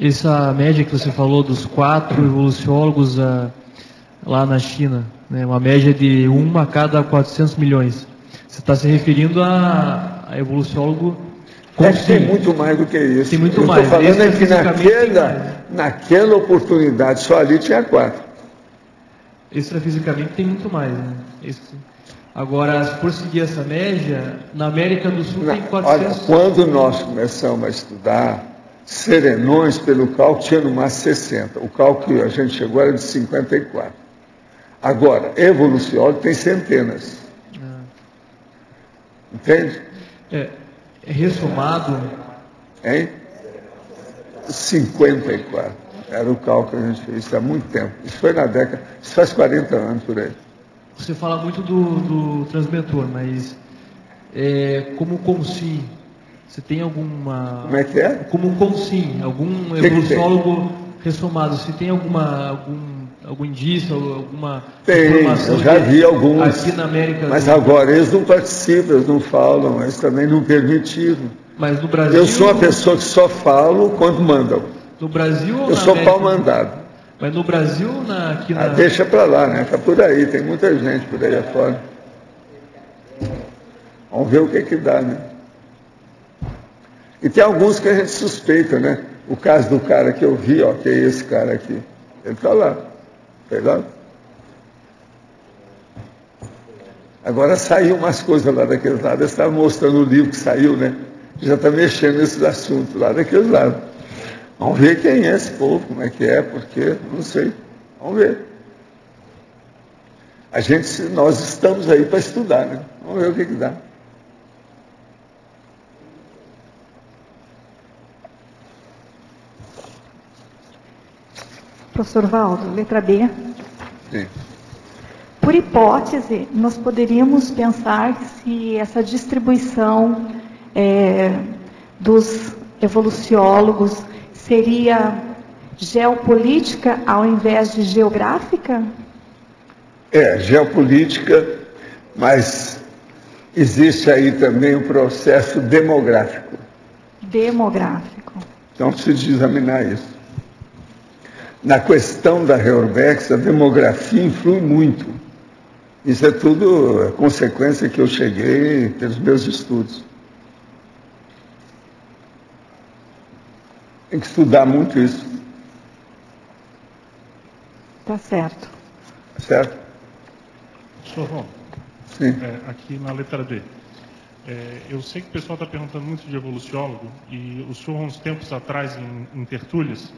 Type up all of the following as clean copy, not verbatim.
Essa média que você falou dos 4 evoluciólogos lá na China, né, uma média de 1 a cada 400 milhões. Você está se referindo a evoluciólogo consciente. Tem muito mais do que isso. Tem muito eu mais. Estou falando é que naquela oportunidade só ali tinha 4. Extrafisicamente tem muito mais, né? Agora, se for seguir essa média, na América do Sul tem 400... Olha, quando nós começamos a estudar serenões pelo cálculo, tinha no máximo 60. O cálculo que a gente chegou era de 54. Agora, evoluciólogo tem centenas. Entende? Ressomado... Hein? 54. Era o cálculo que a gente fez, isso há muito tempo. Isso foi na década... Isso faz 40 anos por aí. Você fala muito do transmentor, mas como consim, você tem alguma... Como é que é? Como consim, algum evoluciólogo ressomado, você tem algum indício, alguma informação? Eu já vi alguns. Aqui na América... Mas agora eles não participam, eles não falam, eles também não permitiram. Mas no Brasil... Eu sou uma pessoa que só falo quando mandam. No Brasil ou eu na sou América? pau mandado. Mas no Brasil, aqui na... deixa para lá, né? Está por aí, tem muita gente por aí afora. Vamos ver o que dá, né? E tem alguns que a gente suspeita, né? O caso do cara que eu vi, ó, que é esse cara aqui. Ele está lá. Tá? Agora saiu umas coisas lá daquele lado. Eles estavam mostrando o livro que saiu, né? Já está mexendo nesses assuntos lá daquele lado. Vamos ver quem é esse povo, como é que é, porque, não sei. Vamos ver. Nós estamos aí para estudar, né? Vamos ver o que dá. Professor Valdo, letra B. Sim. Por hipótese, nós poderíamos pensar que se essa distribuição dos evoluciólogos seria geopolítica ao invés de geográfica? Geopolítica, mas existe aí também um processo demográfico. Demográfico. Então precisa examinar isso. Na questão da Reorbex, a demografia influi muito. Isso é tudo consequência que eu cheguei pelos meus estudos. Tem que estudar muito isso. Tá certo. Certo? Professor Ron, sim. Aqui na letra D. Eu sei que o pessoal está perguntando muito de evoluciólogo, e o senhor, uns tempos atrás, em tertúlias,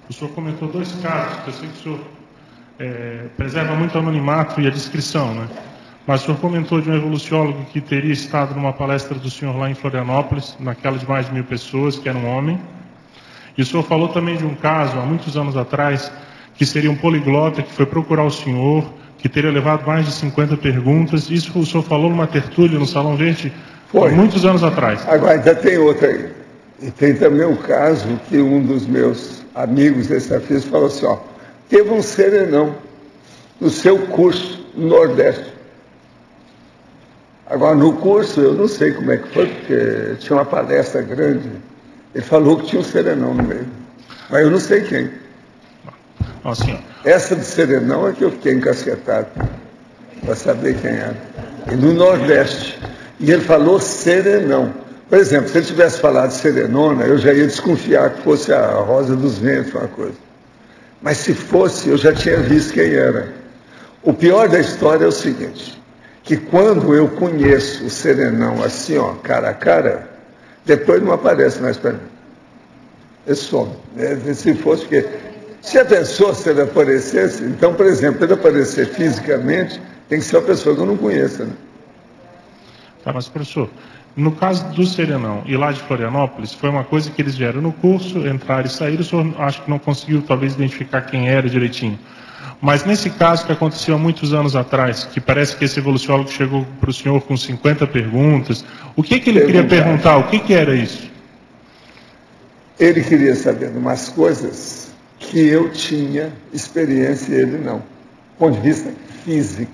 o senhor comentou 2 casos, que eu sei que o senhor preserva muito o anonimato e a descrição, né? Mas o senhor comentou de um evoluciólogo que teria estado numa palestra do senhor lá em Florianópolis, naquela de mais de 1000 pessoas, que era um homem. E o senhor falou também de um caso, há muitos anos atrás, que seria um poliglota que foi procurar o senhor, que teria levado mais de 50 perguntas. Isso o senhor falou numa tertúlia no Salão Verde, há muitos anos atrás. Agora, ainda tem outra aí. E tem também o caso que um dos meus amigos dessa FIS falou assim, ó, teve um serenão no seu curso no Nordeste. Agora, no curso, eu não sei como é que foi, porque tinha uma palestra grande. Ele falou que tinha um serenão no meio. Mas eu não sei quem. Assim, essa de serenão é que eu fiquei encasquetado para saber quem era. E no Nordeste. E ele falou serenão. Por exemplo, se ele tivesse falado serenona, eu já ia desconfiar que fosse a Rosa dos Ventos, uma coisa. Mas se fosse, eu já tinha visto quem era. O pior da história é o seguinte, que quando eu conheço o serenão assim, ó, cara a cara, depois não aparece mais para mim. Ele some. Se fosse porque... Se a pessoa, se ele aparecesse, então, por exemplo, ele aparecer fisicamente, tem que ser uma pessoa que eu não conheça, né? Tá, mas professor, no caso do serenão e lá de Florianópolis, foi uma coisa que eles vieram no curso, entraram e saíram, o senhor acho que não conseguiu talvez identificar quem era direitinho. Mas nesse caso que aconteceu há muitos anos atrás, que parece que esse evoluciólogo chegou para o senhor com 50 perguntas, o que ele queria perguntar? O que era isso? Ele queria saber de umas coisas que eu tinha experiência e ele não, do ponto de vista físico.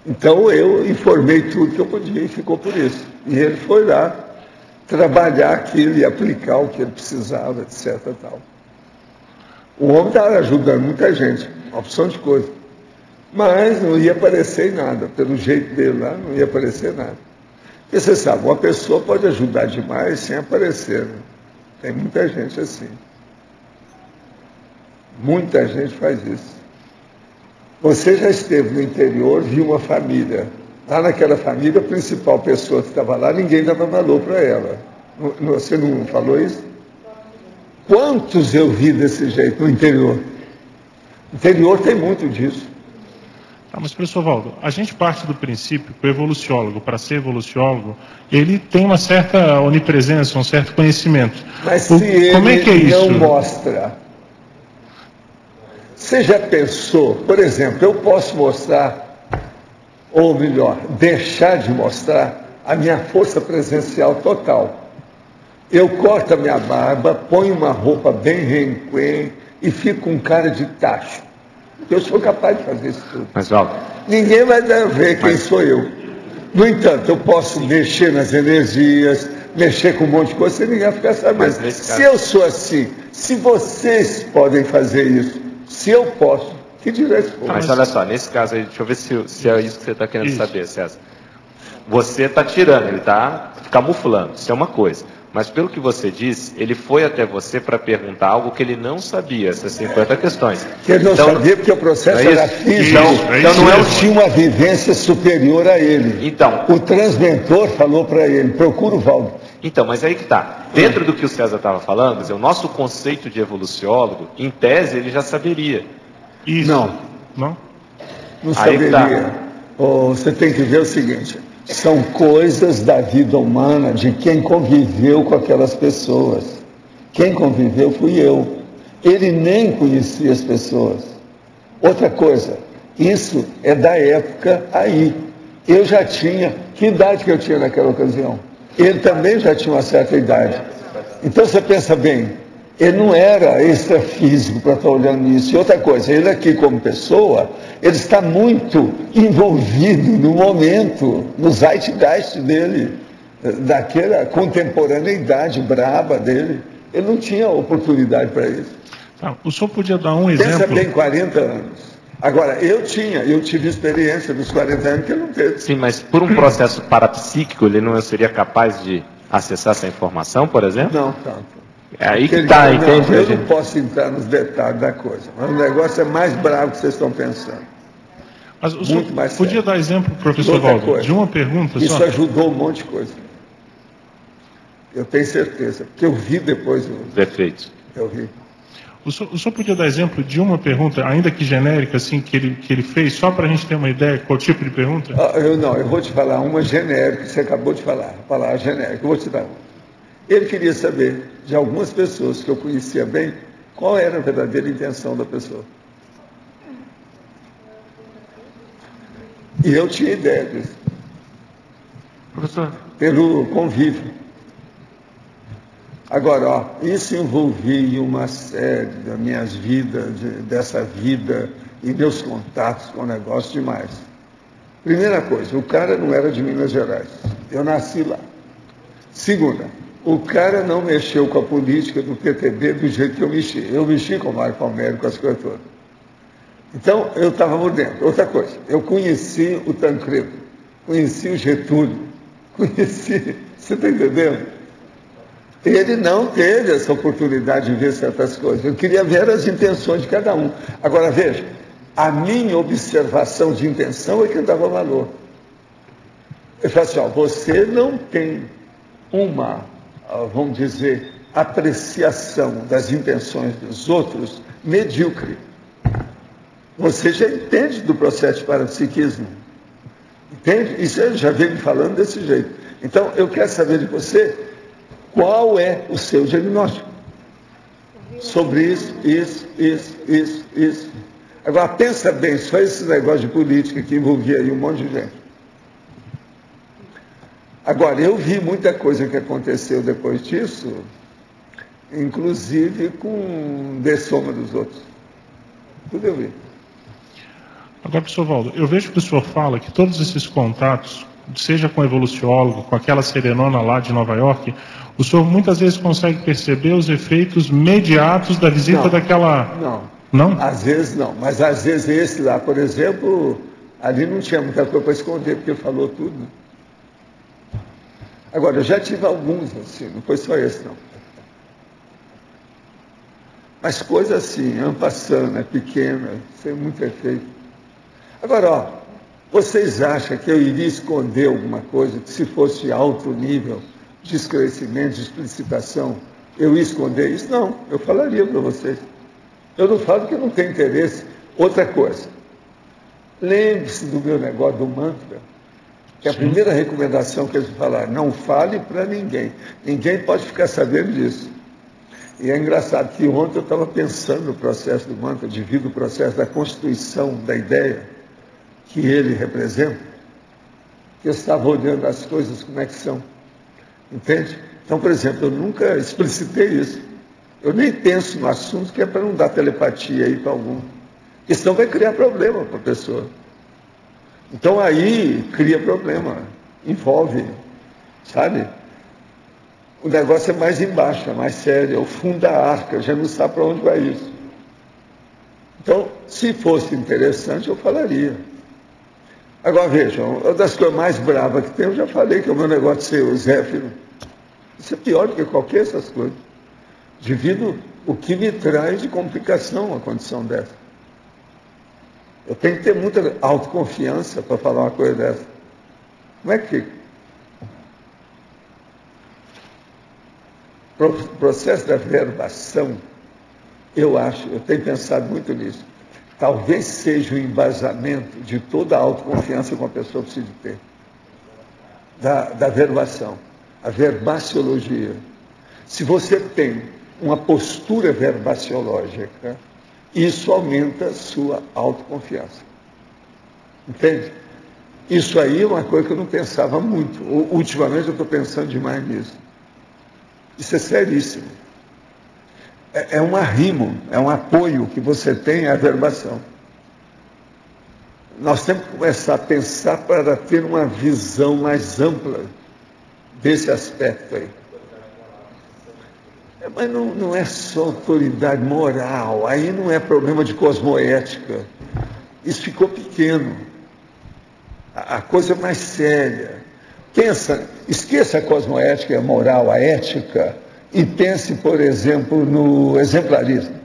Então eu informei tudo que eu podia e ficou por isso. E ele foi lá, trabalhar aquilo e aplicar o que ele precisava, etc. Tal. O homem estava ajudando muita gente, uma opção de coisa. Mas não ia aparecer em nada, pelo jeito dele lá, não ia aparecer nada. Porque você sabe, uma pessoa pode ajudar demais sem aparecer, né? Tem muita gente assim. Muita gente faz isso. Você já esteve no interior, viu uma família. Lá naquela família, a principal pessoa que estava lá, ninguém dava valor para ela. Você não falou isso? Quantos eu vi desse jeito no interior? No interior tem muito disso. Mas, professor Valdo, a gente parte do princípio que o evoluciólogo, para ser evoluciólogo, ele tem uma certa onipresença, um certo conhecimento. Mas se ele não mostra... Você já pensou, por exemplo, eu posso mostrar, ou melhor, deixar de mostrar a minha força presencial total. Eu corto a minha barba, ponho uma roupa bem renquém e fico com cara de tacho. Eu sou capaz de fazer isso tudo. Mas, Valdo, ninguém vai ver quem sou eu. No entanto, eu posso mexer nas energias, mexer com um monte de coisa, sem ninguém ficar sabendo. Se eu sou assim, se vocês podem fazer isso, se eu posso, que direito for. Mas olha só, nesse caso aí, deixa eu ver se é isso que você está querendo saber, César. Você está tirando, ele está camuflando, isso é uma coisa. Mas pelo que você disse, ele foi até você para perguntar algo que ele não sabia, essas 50 questões. Que ele não sabia porque o processo era físico. Então não é eu tinha uma vivência superior a ele. Então, o transmentor falou para ele, procura o Valdo. Então, mas aí que está. Dentro do que o César estava falando, quer dizer, o nosso conceito de evoluciólogo, em tese, ele já saberia. Isso. Não saberia. Tá. Você tem que ver o seguinte, são coisas da vida humana de quem conviveu com aquelas pessoas. Quem conviveu fui eu. Ele nem conhecia as pessoas. Outra coisa, isso é da época aí. Eu já tinha, que idade que eu tinha naquela ocasião? Ele também já tinha uma certa idade. Então você pensa bem, ele não era extrafísico para estar olhando isso. E outra coisa, ele aqui como pessoa, ele está muito envolvido no momento, no zeitgeist dele, daquela contemporaneidade braba dele. Ele não tinha oportunidade para isso. O senhor podia dar um exemplo? Pensa bem, 40 anos. Agora, eu tive experiência dos 40 anos que ele não teve. Sim, mas por um processo parapsíquico, ele não seria capaz de acessar essa informação, por exemplo? Não, tanto. É aí que está, entende? Eu não posso entrar nos detalhes da coisa, mas o negócio é mais bravo que vocês estão pensando. Mas o senhor podia dar exemplo, professor Valdo, de uma pergunta só? Isso ajudou um monte de coisa. Eu tenho certeza, porque eu vi depois os defeitos. Eu vi. O senhor podia dar exemplo de uma pergunta, ainda que genérica, assim, que ele fez, só para a gente ter uma ideia qual tipo de pergunta? Eu vou te falar uma genérica, que você acabou de falar, a palavra genérica, eu vou te dar uma. Ele queria saber, de algumas pessoas que eu conhecia bem, qual era a verdadeira intenção da pessoa. E eu tinha ideia disso. Professor? Pelo convívio. Agora, isso envolvia uma série das minhas vidas, dessa vida e meus contatos com o negócio demais. Primeira coisa, o cara não era de Minas Gerais. Eu nasci lá. Segunda, o cara não mexeu com a política do PTB do jeito que eu mexi. Eu mexi com o Mário Palmério, com as coisas todas. Então, eu estava por dentro. Outra coisa, eu conheci o Tancredo, conheci o Getúlio, conheci... Você está entendendo? Ele não teve essa oportunidade de ver certas coisas. Eu queria ver as intenções de cada um. Agora, veja, a minha observação de intenção é que dava valor. Eu falo assim, você não tem uma, vamos dizer, apreciação das intenções dos outros medíocre. Você já entende do processo de parapsiquismo. Entende? Isso eu já venho falando desse jeito. Então, eu quero saber de você... Qual é o seu diagnóstico? Sobre isso. Agora, pensa bem, só esse negócio de política que envolvia aí um monte de gente. Agora, eu vi muita coisa que aconteceu depois disso, inclusive com dessoma dos outros. Tudo eu vi. Agora, professor Valdo, eu vejo que o senhor fala que todos esses contatos seja com o evoluciólogo, com aquela serenona lá de Nova York, o senhor muitas vezes consegue perceber os efeitos imediatos da visita daquela... Não. Não? Às vezes não, mas às vezes esse lá, por exemplo, ali não tinha muita coisa para esconder, porque falou tudo. Agora, eu já tive alguns assim, não foi só esse não. Mas coisa assim, ampassando, é pequena, sem muito efeito. Agora, ó, vocês acham que eu iria esconder alguma coisa, que se fosse alto nível de esclarecimento, de explicitação, eu ia esconder isso? Não, eu falaria para vocês. Eu não falo porque eu não tenho interesse. Outra coisa, lembre-se do meu negócio do mantra, que a primeira recomendação que eles falaram, não fale para ninguém. Ninguém pode ficar sabendo disso. E é engraçado que ontem eu estava pensando no processo do mantra, devido ao processo da constituição da ideia que ele representa, que eu estava olhando as coisas como é que são. Entende? Então, por exemplo, eu nunca explicitei isso. Eu nem penso no assunto, que é para não dar telepatia aí para algum. Porque senão vai criar problema para a pessoa. Então aí cria problema, envolve, sabe? O negócio é mais embaixo, é mais sério, é o fundo da arca, já não sabe para onde vai isso. Então, se fosse interessante, eu falaria. Agora vejam, uma das coisas mais bravas que tem, eu já falei que é o meu negócio de ser o Zéfiro. Isso é pior do que qualquer dessas coisas. Devido o que me traz de complicação uma condição dessa. Eu tenho que ter muita autoconfiança para falar uma coisa dessa. Como é que fica? O processo da verbação, eu tenho pensado muito nisso. Talvez seja o embasamento de toda a autoconfiança que uma pessoa precisa ter. Da verbação. A verbaciologia. Se você tem uma postura verbaciológica, isso aumenta a sua autoconfiança. Entende? Isso aí é uma coisa que eu não pensava muito. Ultimamente eu estou pensando demais nisso. Isso é seríssimo. É um arrimo, é um apoio que você tem à verbação. Nós temos que começar a pensar para ter uma visão mais ampla desse aspecto aí. Mas não é só autoridade moral, aí não é problema de cosmoética. Isso ficou pequeno. A coisa é mais séria. Esqueça a cosmoética, a moral, a ética, e pense, por exemplo, no exemplarismo.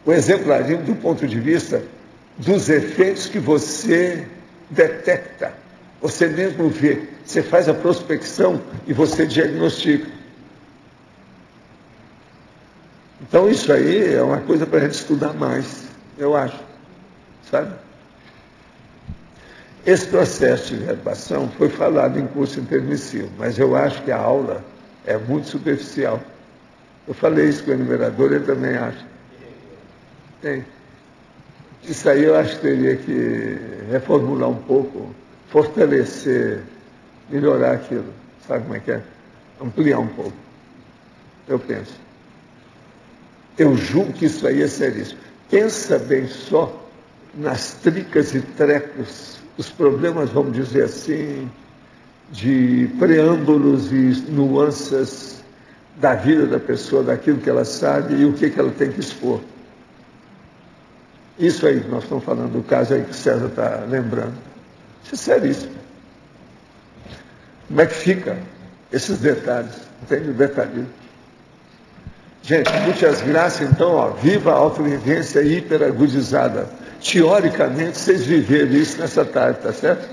O exemplarismo do ponto de vista dos efeitos que você detecta. Você mesmo vê, você faz a prospecção e você diagnostica. Então isso aí é uma coisa para a gente estudar mais, eu acho, sabe? Esse processo de verbação foi falado em curso intermissivo, mas eu acho que a aula é muito superficial. Eu falei isso com o enumerador, ele também acha. Tem. Isso aí eu acho que teria que reformular um pouco, fortalecer, melhorar aquilo. Sabe como é que é? Ampliar um pouco. Eu penso. Eu julgo que isso aí é seríssimo. Pensa bem só nas tricas e trecos, os problemas, vamos dizer assim, de preâmbulos e nuances da vida da pessoa, daquilo que ela sabe e o que ela tem que expor. Isso aí que nós estamos falando, do caso aí que o César está lembrando. Isso é seríssimo. Como é que fica esses detalhes? Entende o detalhismo? Gente, muitas graças, então, ó, viva a autovivência hiperagudizada. Teoricamente, vocês viveram isso nessa tarde, tá certo?